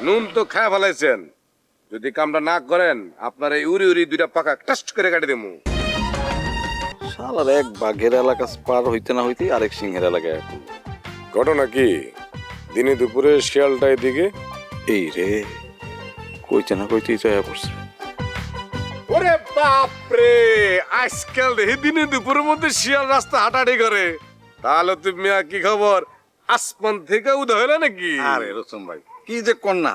নুন তো খায় ফেলাইছেন, যদি কামটা না করেন আপনার এই উড়ি উড়ি দুইটা পাকা টাস্ট করে কাটি দেবো। শালার এক বাঘের এলাকা পার হইতে না হইতে আরেক সিংহের এলাকায় ঘটনা কি? দিনে দুপুরে শিয়ালটা এদিকে। এই রে কইতে না কইতেই চয়া পড়ছে। ওরে বাপ রে, আজকাল দেখি দিনে দুপুরের মধ্যে শিয়াল রাস্তা হাঁটাহাঁটি করে। তাহলে তুমি কি খবর, আসমান থেকে উদয় হলো নাকি? আরে রতন ভাই কি যে কন্যা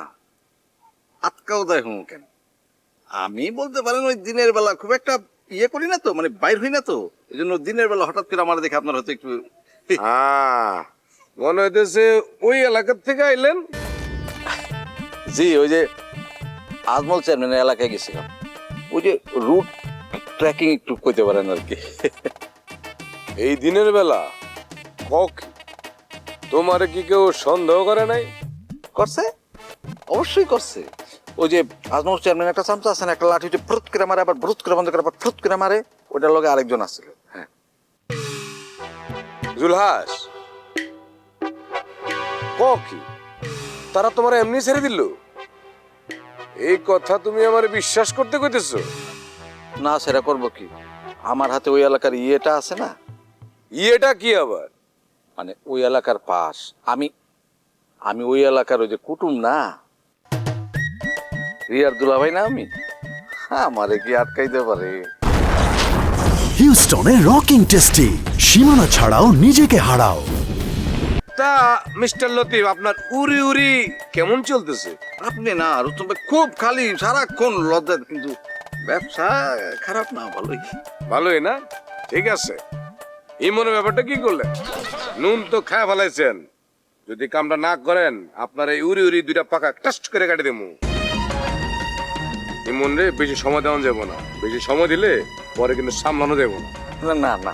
আটকাও দেয় হুম কেন? আমি বলতে পারেন ওই দিনের বেলা খুব একটা ইয়ে করি না তো, মানে বাইর হই না তো, এই জন্য দিনের বেলা হঠাৎ করে আমার দেখে আপনার হয়তো একটু মনে হইতেছে ওই এলাকার থেকে আইলেন। জি ওই যে আজমল চেয়ারম্যানের এলাকায় গেছিলাম, ওই যে রুট ট্র্যাকিং একটু করতে পারেন আর কি। এই দিনের বেলা কক তোমার কি কেউ সন্দেহ করে নাই? করছে, অবশ্যই করছে। ওই যে আজমল চেয়ারম্যান একটা চামচা আছে না, একটা লাঠি হচ্ছে ফ্রুত করে মারে, আবার ভ্রুত করে বন্ধ করে, আবার ফ্রুত করে মারে, ওটার লগে আরেকজন আসছিল। হ্যাঁ জুলহাস কি তারা তোমার এমনি ছেড়ে দিল? এই কথা তুমি আমার বিশ্বাস করতে কইতেছো? না সেটা করবো কি, আমার হাতে ওই এলাকার ইয়েটা আছে না। ইয়েটা কি আবার? মানে ওই এলাকার পাশ, আমি আমি ওই এলাকার ওই যে কুটুম না, রিয়ার দুলাভাই না আমি, আমারে কি আটকাইতে পারে? হিউস্টনে রকিং টেস্টি, সীমানা ছাড়াও নিজেকে হারাও। তা মিস্টার লতিফ, আপনার উড়ি উড়ি কেমন চলতেছে? আপনি না রুস্তম ভাই খুব খালি সারাক্ষণ লজ্জা, কিন্তু ব্যবসা খারাপ না, ভালোই। ভালোই না? ঠিক আছে। ইমনের ব্যাপারটা কি করলেন? নুন তো খায় ফেলাইছেন, যদি কামটা না করেন আপনার এই উড়ি উড়ি দুইটা পাকা টাস্ট করে কাটি দেবো। ইমন রে বেশি সময় দেওয়া যাবো না, বেশি সময় দিলে পরে কিন্তু সামলানো যাবো না। না না না,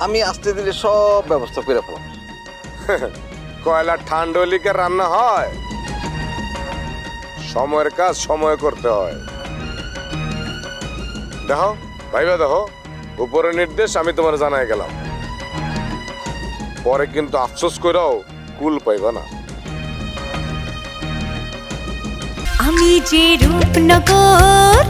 আমি আসতে দিলে সব ব্যবস্থা করে ফেলাম। কয়লা ঠান্ডা লিকার রান্না হয়, সময়ের কাজ সময় করতে হয়। দেখো ভাইবা, দেখো উপরের নির্দেশ আমি তোমার জানাই গেলাম, পরে কিন্তু আফসোস করেও কুল পাইবা না। আমি যে রূপনগর